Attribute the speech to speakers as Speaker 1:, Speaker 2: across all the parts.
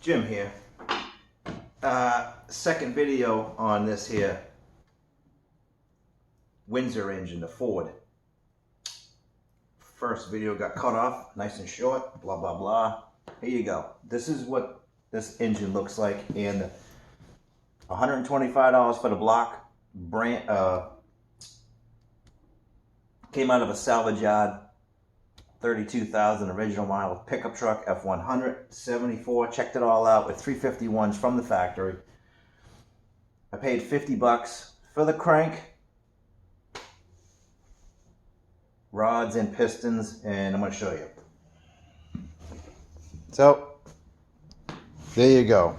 Speaker 1: Jim here. Second video on this here Windsor engine, the Ford. First video got cut off, nice and short, blah, blah, blah. Here you go. This is what this engine looks like, and $125 for the block. Brand, came out of a salvage yard, 32,000 original model pickup truck, F100, 74, checked it all out with 351s from the factory. I paid 50 bucks for the crank, rods and pistons, and I'm going to show you. So, there you go.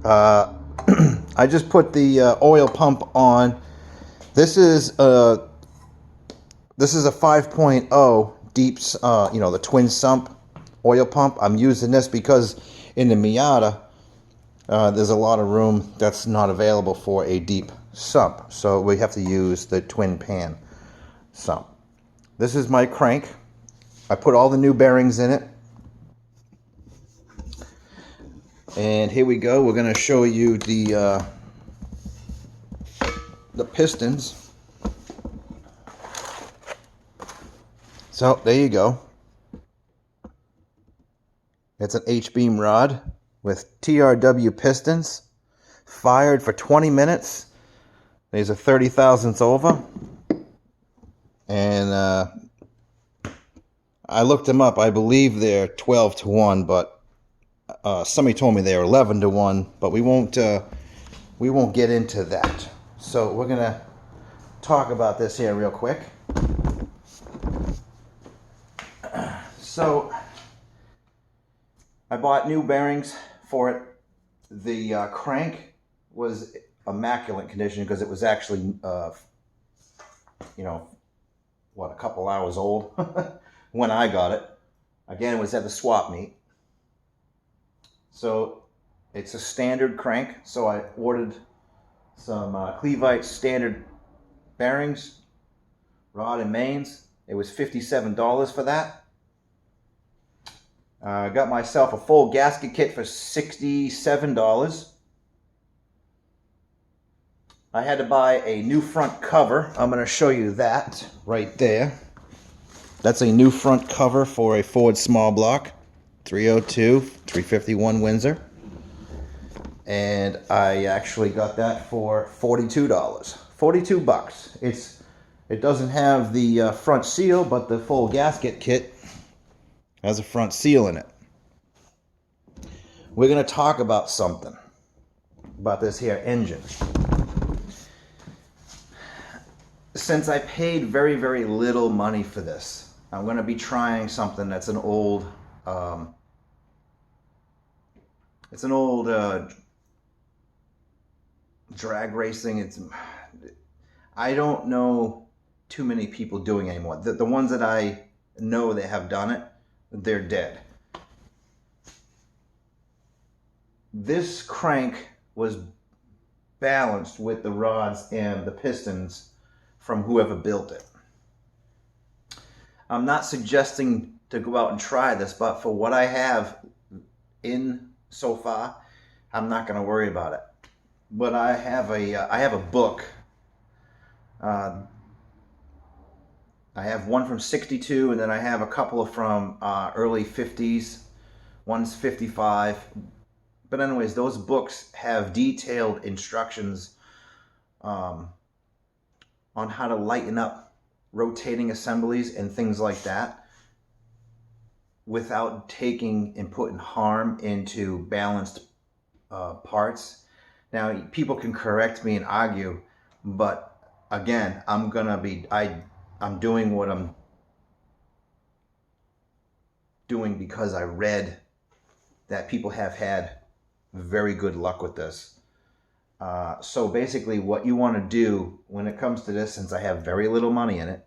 Speaker 1: I just put the oil pump on. This is a 5.0 deep, the twin sump oil pump. I'm using this because in the Miata, there's a lot of room that's not available for a deep sump. So we have to use the twin pan sump. This is my crank. I put all the new bearings in it. And here we go. We're going to show you the pistons. So there you go. It's an H-beam rod with TRW pistons, fired for 20 minutes. These are 30 thousandths over. And I looked them up. I believe they're 12 to 1, but somebody told me they're 11 to 1, but we won't get into that. So we're gonna talk about this here real quick. So I bought new bearings for it. The crank was immaculate condition because it was actually a couple hours old when I got it. Again, it was at the swap meet. So it's a standard crank. So I ordered some Clevite standard bearings, rod and mains. It was $57 for that. I got myself a full gasket kit for $67. I had to buy a new front cover. I'm going to show you that right there. That's a new front cover for a Ford small block, 302, 351 Windsor. And I actually got that for $42. 42 bucks. It doesn't have the front seal, but the full gasket kit has a front seal in it. We're going to talk about something about this here engine. Since I paid very, very little money for this, I'm going to be trying something that's an old, drag racing. I don't know too many people doing it anymore. The ones that I know that have done it, they're dead. This crank was balanced with the rods and the pistons from whoever built it. I'm not suggesting to go out and try this, but for what I have in so far, I'm not going to worry about it. But I have a book. I have one from '62, and then I have a couple from early '50s. One's '55. But anyways, those books have detailed instructions on how to lighten up rotating assemblies and things like that without taking and putting harm into balanced parts. Now, people can correct me and argue, but again, I'm doing what I'm doing because I read that people have had very good luck with this. So basically what you want to do when it comes to this, since I have very little money in it,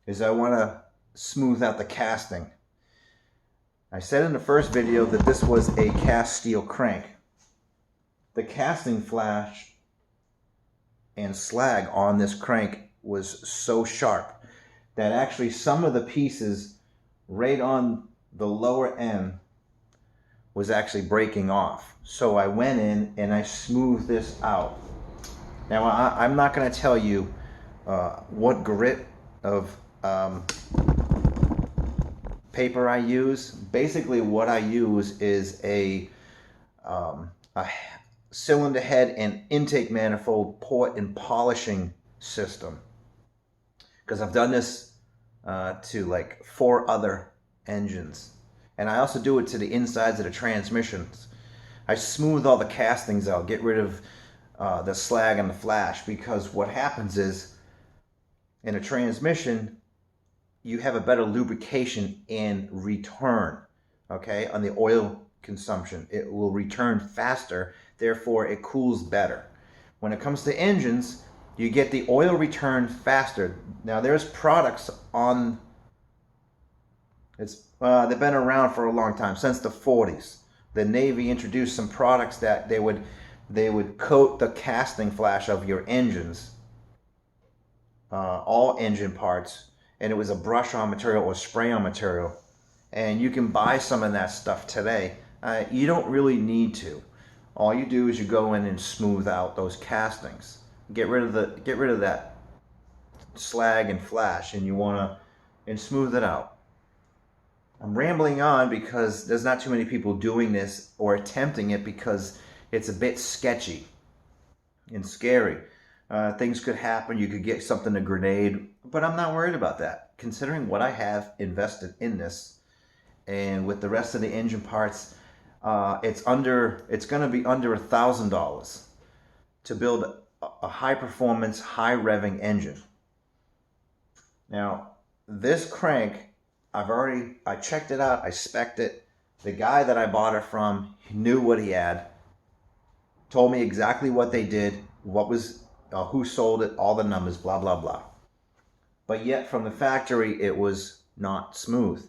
Speaker 1: is I want to smooth out the casting. I said in the first video that this was a cast steel crank. The casting flash and slag on this crank was so sharp that actually some of the pieces right on the lower end was actually breaking off. So I went in and I smoothed this out. Now I'm not going to tell you what grit of paper I use. Basically what I use is a cylinder head and intake manifold port and polishing system, because I've done this to like 4 other engines, and I also do it to the insides of the transmissions. I smooth all the castings out, get rid of the slag and the flash, because what happens is in a transmission you have a better lubrication and return, okay, on the oil consumption. It will return faster, therefore it cools better. When it comes to engines, you get the oil return faster. Now there's products on, they've been around for a long time, since the 40s. The Navy introduced some products that they would coat the casting flash of your engines, all engine parts, and it was a brush-on material or spray-on material. And you can buy some of that stuff today. You don't really need to. All you do is you go in and smooth out those castings. Get rid of that slag and flash, and smooth it out. I'm rambling on because there's not too many people doing this or attempting it, because it's a bit sketchy and scary. Things could happen. You could get something, a grenade, but I'm not worried about that, considering what I have invested in this. And with the rest of the engine parts, it's going to be under $1,000 to build a high performance, high revving engine. Now, this crank, I checked it out, I spec'd it. The guy that I bought it from, he knew what he had, told me exactly what they did, who sold it, all the numbers, blah, blah, blah. But yet from the factory, it was not smooth.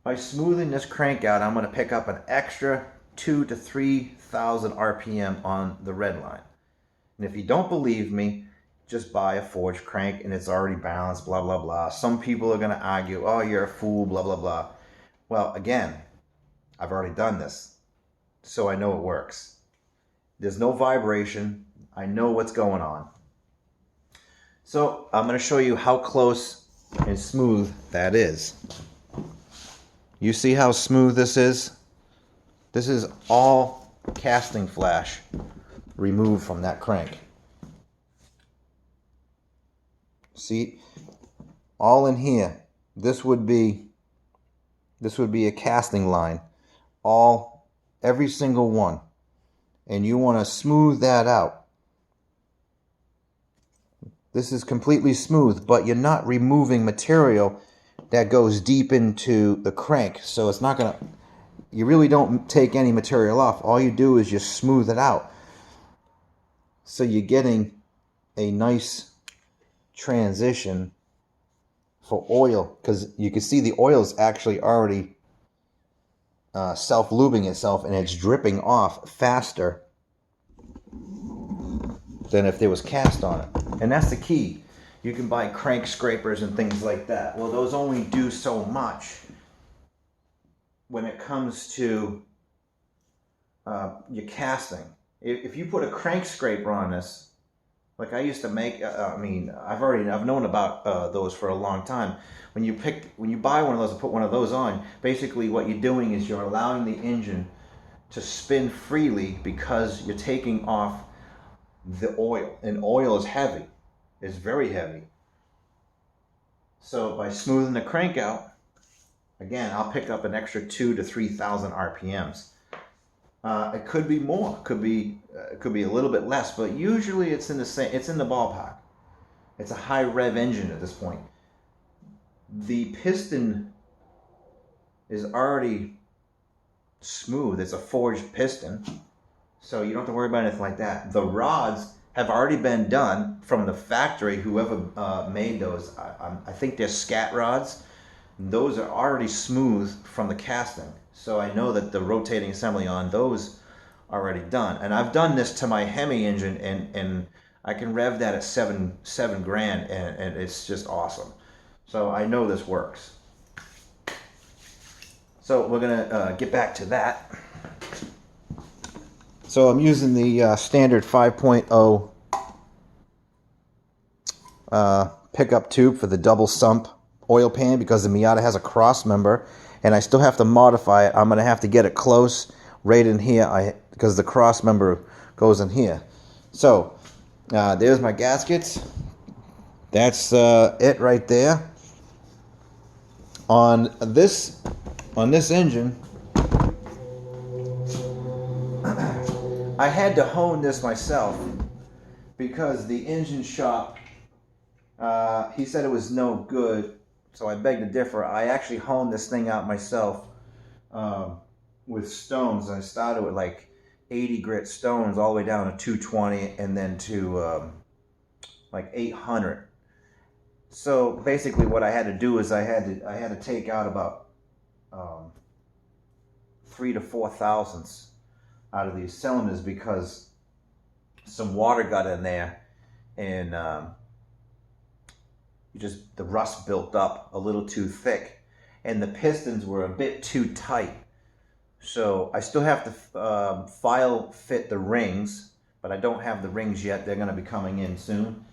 Speaker 1: By smoothing this crank out, I'm going to pick up an extra 2,000 to 3,000 RPM on the red line. And if you don't believe me, just buy a forged crank and it's already balanced, blah, blah, blah. Some people are going to argue, oh, you're a fool, blah, blah, blah. Well, again, I've already done this, so I know it works. There's no vibration. I know what's going on. So I'm going to show you how close and smooth that is. You see how smooth this is? This is all casting flash removed from that crank. See, all in here. This would be a casting line, every single one, and you want to smooth that out. This is completely smooth, but you're not removing material that goes deep into the crank, so it's not gonna. You really don't take any material off. All you do is just smooth it out. So you're getting a nice transition for oil, because you can see the oil is actually already self-lubing itself, and it's dripping off faster than if there was cast on it. And that's the key. You can buy crank scrapers and things like that. Well, those only do so much when it comes to your casting. If you put a crank scraper on this, like I used to make, I've known about those for a long time. When you buy one of those and put one of those on, basically what you're doing is you're allowing the engine to spin freely, because you're taking off the oil, and oil is heavy. It's very heavy. So by smoothing the crank out, again, I'll pick up an extra 2,000 to 3,000 RPMs. It could be more, it could be a little bit less, but usually it's in the ballpark. It's a high rev engine at this point. The piston is already smooth. It's a forged piston, so you don't have to worry about anything like that. The rods have already been done from the factory. Whoever made those, I think they're scat rods. Those are already smooth from the casting, so I know that the rotating assembly on those are already done. And I've done this to my Hemi engine, and I can rev that at seven grand, and it's just awesome. So I know this works. So we're gonna get back to that. So I'm using the standard 5.0 pickup tube for the double sump oil pan because the Miata has a cross member, and I still have to modify it. I'm going to have to get it close right in here because the cross member goes in here. So there's my gaskets. That's it right there. On this engine, I had to hone this myself because the engine shop, he said it was no good, so I begged to differ. I actually honed this thing out myself with stones. I started with like 80 grit stones all the way down to 220 and then to like 800. So basically what I had to do is I had to take out about 3 to 4 thousandths out of these cylinders because some water got in there, and the rust built up a little too thick, and the pistons were a bit too tight. So I still have to file fit the rings, but I don't have the rings yet. They're going to be coming in soon.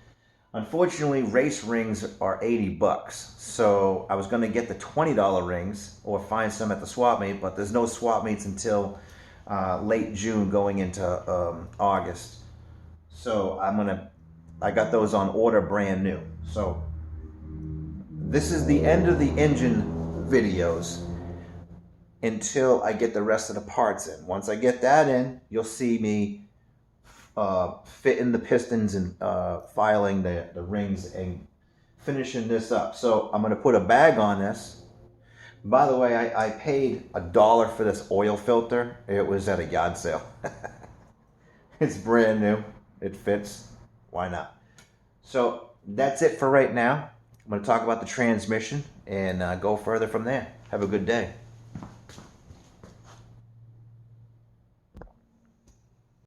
Speaker 1: Unfortunately, race rings are $80, so I was going to get the $20 rings or find some at the swap meet, but there's no swap meets until late June going into August. So I got those on order brand new. So this is the end of the engine videos until I get the rest of the parts in. Once I get that in, you'll see me fitting the pistons and filing the rings and finishing this up. So I'm going to put a bag on this. By the way, I paid $1 for this oil filter. It was at a yard sale. It's brand new. It fits. Why not? So that's it for right now. I'm going to talk about the transmission and go further from there. Have a good day.